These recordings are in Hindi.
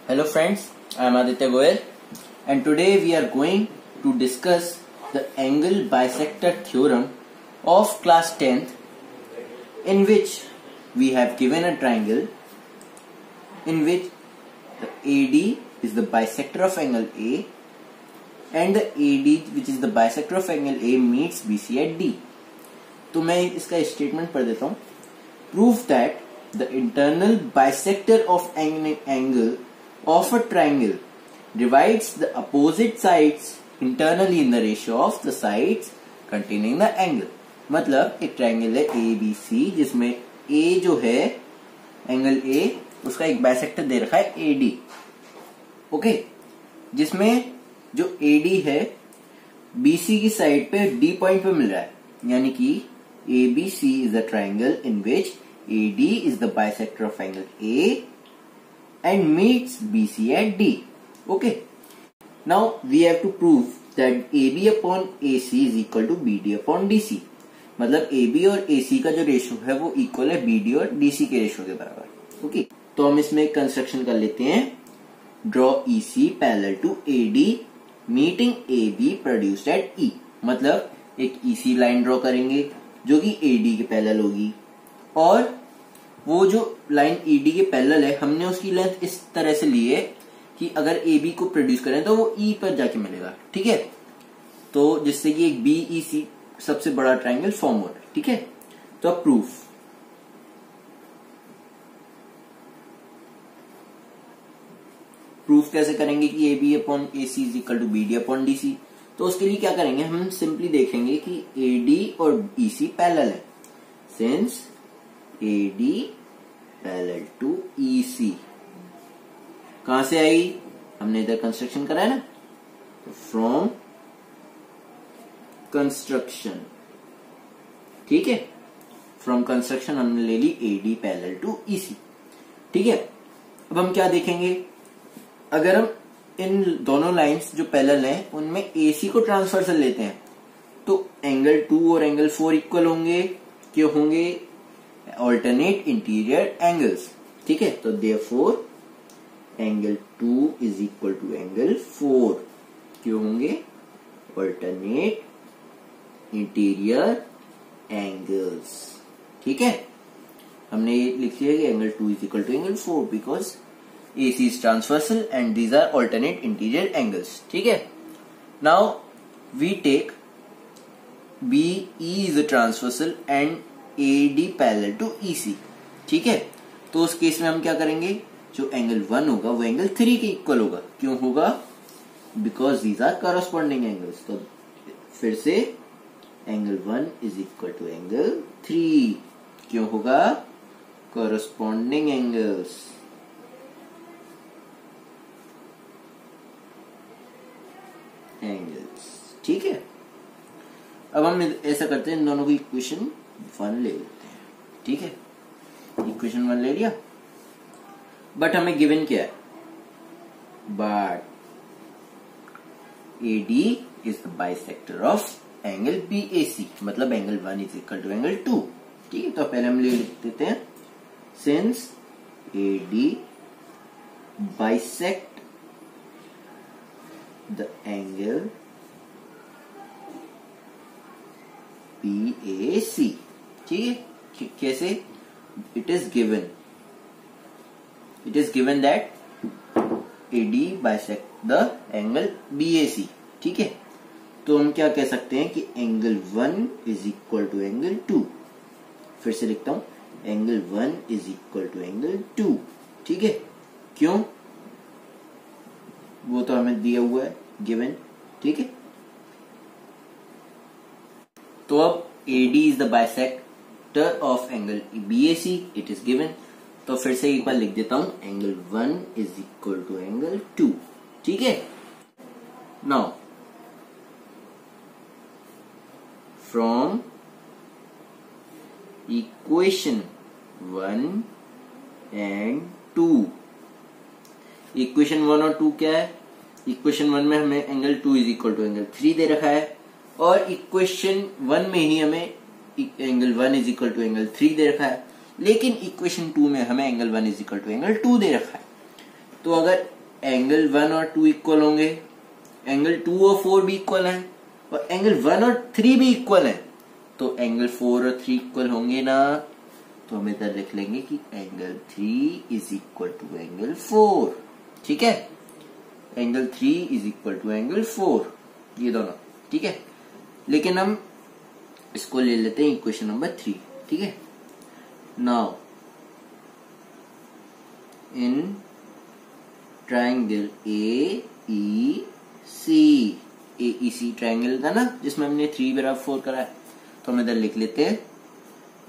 Hello friends, I am Aditya Goyal and today we are going to discuss the angle bisector theorem of class 10th, in which we have given a triangle in which the AD is the bisector of angle A and the AD which is the bisector of angle A meets BC at D. तो मैं इसका स्टेटमेंट पढ़ देता हूँ. Prove that the internal bisector of an angle of a triangle divides the opposite sides internally in the ratio of the sides containing the angle. मतलब एक ट्राइंगल है ABC जिसमें A जो है एंगल A उसका एक बाइसेक्टर दे रखा है AD. ओके, जिसमें जो AD है BC की साइड पे D पॉइंट पे मिल रहा है, यानी कि ABC is a triangle in which AD is the bisector of angle A and meets BC at D. Okay. Now we have to prove that AB upon AC is equal to BD upon DC. मतलब AB और AC का जो रेशियो है वो इक्वल है BD और DC के रेशियो के बराबर. ओके, तो हम इसमें कंस्ट्रक्शन कर लेते हैं. Draw EC parallel to AD meeting AB produced at E. मतलब एक EC लाइन ड्रॉ करेंगे जो कि AD के पैरेलल होगी, और वो जो लाइन ED के पैरेलल है हमने उसकी लेंथ इस तरह से ली है कि अगर AB को प्रोड्यूस करें तो वो E पर जाके मिलेगा. ठीक है, तो जिससे कि एक BEC सबसे बड़ा ट्राइंगल फॉर्म हो रहा है. ठीक है, तो अब प्रूफ कैसे करेंगे कि AB upon AC is equal to BD upon DC. तो उसके लिए क्या करेंगे, हम सिंपली देखेंगे कि AD और BC पैरेलल है. Since AD parallel to EC कहां से आई, हमने इधर कंस्ट्रक्शन करा है ना, तो फ्रॉम कंस्ट्रक्शन. ठीक है, फ्रॉम कंस्ट्रक्शन हमने ले ली AD पैरेलल टू EC. ठीक है, अब हम क्या देखेंगे, अगर हम इन दोनों लाइंस जो पैरेलल हैं उनमें AC को ट्रांसफर लेते हैं तो एंगल 2 और एंगल 4 इक्वल होंगे. क्यों होंगे, ऑल्टरनेट इंटीरियर एंगल्स. ठीक है, तो therefore angle 2 is equal to angle 4. क्यों होंगे, ऑल्टरनेट इंटीरियर एंगल्स. ठीक है, हमने ये लिख लिया कि angle 2 is equal to angle 4 because AC is transversal and these are alternate interior angles. ठीक है, now we take BE is a transversal and AD parallel to EC. ठीक है, तो उस केस में हम क्या करेंगे, जो एंगल 1 होगा वो एंगल 3 के इक्वल होगा. क्यों होगा, because these are corresponding angles. तो फिर से angle 1 is equal to angle 3. क्यों होगा, करस्पॉन्डिंग एंगल्स. ठीक है, अब हम ऐसा करते हैं, इन दोनों की इक्वेशन 1 ले लेते हैं. ठीक है, इक्वेशन 1 ले लिया, बट हमें गिवन क्या है, but AD is the bisector of angle BAC. मतलब angle 1 is equal to angle 2. ठीक है, तो पहले हम ले देते हैं, since AD bisect the angle BAC. ठीक है, कैसे, it is given that AD bisect the angle BAC. ठीक है, तो हम क्या कह सकते हैं कि angle 1 is equal to angle 2. फिर से लिखता हूं, angle 1 is equal to angle 2. ठीक है, क्यों, वो तो हमें दिया हुआ है गिवन. ठीक है, तो अब AD is the bisector of angle BAC, it is given. तो फिर से एक बार लिख देता हूं, angle 1 is equal to angle 2. ठीक है, now from equation 1 and 2, equation 1 और 2 क्या है, इक्वेशन 1 में हमें angle 2 is equal to angle 3 दे रखा है, और इक्वेशन 1 में ही हमें angle 1 is equal to angle 3 दे रखा है. लेकिन इक्वेशन 2 में हमें angle 1 is equal to angle 2 दे रखा है. तो अगर एंगल 1 और 2 इक्वल होंगे, एंगल 2 और 4 भी इक्वल हैं, और एंगल 1 और 3 भी इक्वल हैं, तो एंगल 4 और 3 इक्वल होंगे ना। तो हम इधर लिख लेंगे कि angle 3 is equal to angle 4। ठीक है, angle 3 is equal to angle 4, ये दोनों। ठीक है, लेकिन हम इसको ले लेते हैं इक्वेशन नंबर 3। ठीक है, now in triangle AEC, AEC triangle था ना जिसमें हमने 3 बराबर 4 करा है, तो हम इधर लिख लेते हैं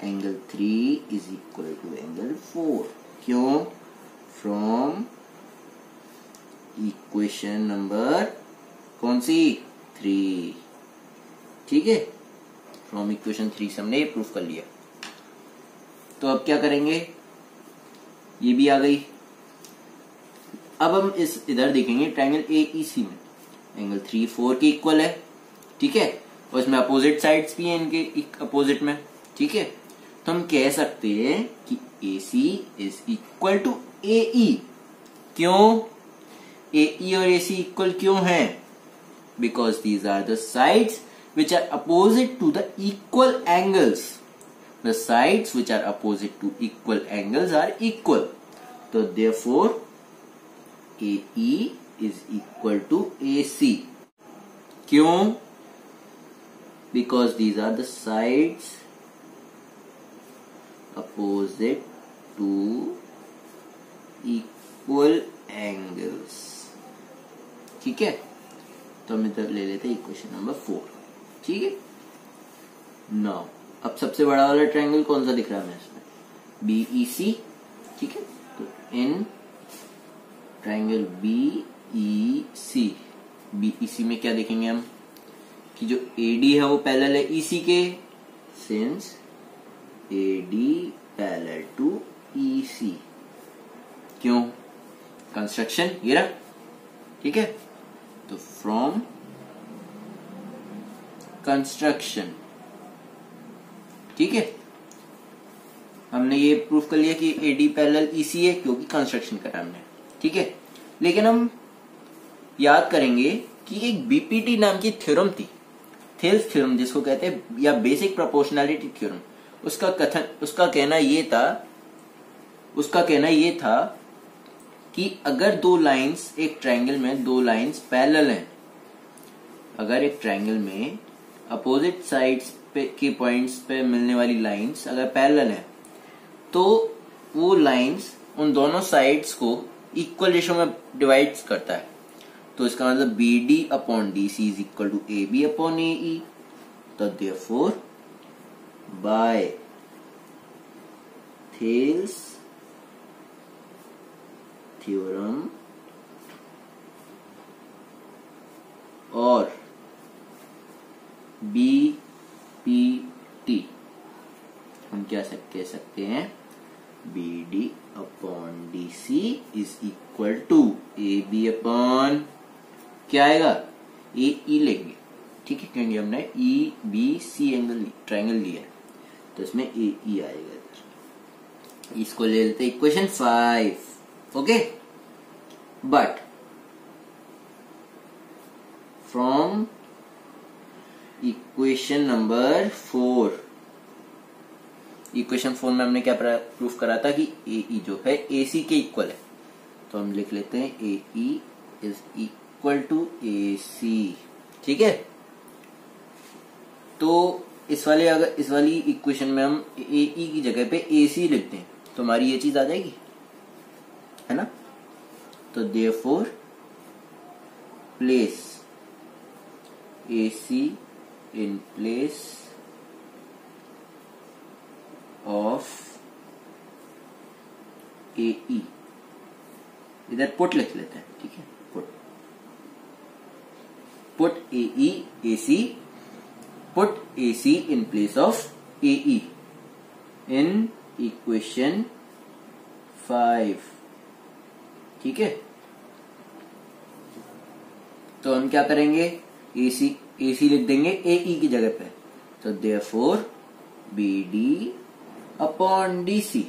angle 3 is equal to angle 4। क्यों? फ्रॉम इक्वेशन नंबर कौन सी? 3। ठीक है, फ्रॉम इक्वेशन 3 से हमने ये प्रूफ कर लिया। तो अब क्या करेंगे, ये भी आ गई। अब हम इस इधर देखेंगे ट्रायंगल AEC में एंगल 3 4 के इक्वल है। ठीक है, और इसमें अपोजिट साइड्स भी हैं इनके अपोजिट में। ठीक है, तो हम कह सकते हैं कि AC is equal to AE। क्यों AE और AC इक्वल क्यों हैं? Because these are the sides which are opposite to the equal angles. The sides which are opposite to equal angles are equal. So therefore AE is equal to AC. क्यों? Because these are the sides opposite to equal angles. ठीक है, तो हम इधर ले लेते हैं इक्वेशन नंबर 4। ठीक है, नाउ अब सबसे बड़ा वाला ट्रायंगल कौन सा दिख रहा है हमें इसमें? BEC। ठीक है, तो इन ट्रायंगल BEC में क्या देखेंगे हम कि जो AD है वो पैरेलल है EC के, since AD parallel to EC। क्यों? कंस्ट्रक्शन ये रहा। ठीक है, तो फ्रॉम कंस्ट्रक्शन, ठीक है, हमने ये प्रूफ कर लिया कि AD पैरेलल EC है क्योंकि कंस्ट्रक्शन करा हमने। ठीक है, लेकिन हम याद करेंगे कि एक BPT नाम की थ्योरम थी, थेल्स थ्योरम जिसको कहते हैं, या बेसिक प्रोपोर्शनैलिटी थ्योरम। उसका कहना ये था कि अगर दो लाइंस, एक ट्रायंगल में दो लाइंस पैरेलल हैं, अगर एक ट्रायंगल में अपोजिट साइड्स पे के पॉइंट्स पे मिलने वाली लाइंस अगर पैरेलल हैं, तो वो लाइंस उन दोनों साइड्स को इक्वल रेशो में डिवाइड करता है। तो इसका मतलब BD upon DC is equal to AB upon AE। तो देयरफॉर बाय थेल्स थ्योरम और BPT हम क्या कह सकते हैं? BD upon DC is equal to AB upon क्या आएगा? AE लेंगे। ठीक है, क्योंकि हमने EBC एंगल ट्रायंगल लिया है, तो इसमें AE आएगा इधर। इसको ले लेते हैं equation 5। Okay, but from equation number 4, equation 4 में हमने क्या प्रूफ करा था कि AE जो है AC के इक्वल है। तो हम लिख लेते हैं AE is equal to AC। ठीक है, तो इस वाली इक्वेशन में हम AE की जगह पे AC लिखते हैं तो हमारी ये चीज आ जाएगी, है ना। तो therefore place AC in place of AE, इधर पुट लिख लेते हैं। ठीक है, put AE AC, put AC in place of AE in equation 5। ठीक है, तो हम क्या करेंगे? AC लिख देंगे AE की जगह पे। तो therefore BD upon DC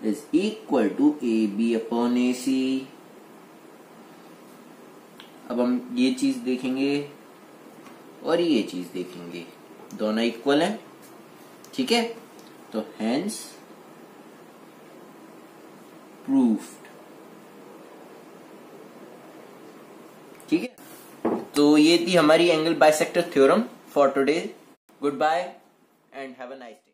is equal to AB upon AC। अब हम ये चीज देखेंगे और ये चीज देखेंगे, दोनों इक्वल है, ठीक है। तो हेंस प्रूफ्ड, ठीक है। तो ये थी हमारी angle bisector theorem for today. Goodbye and have a nice day.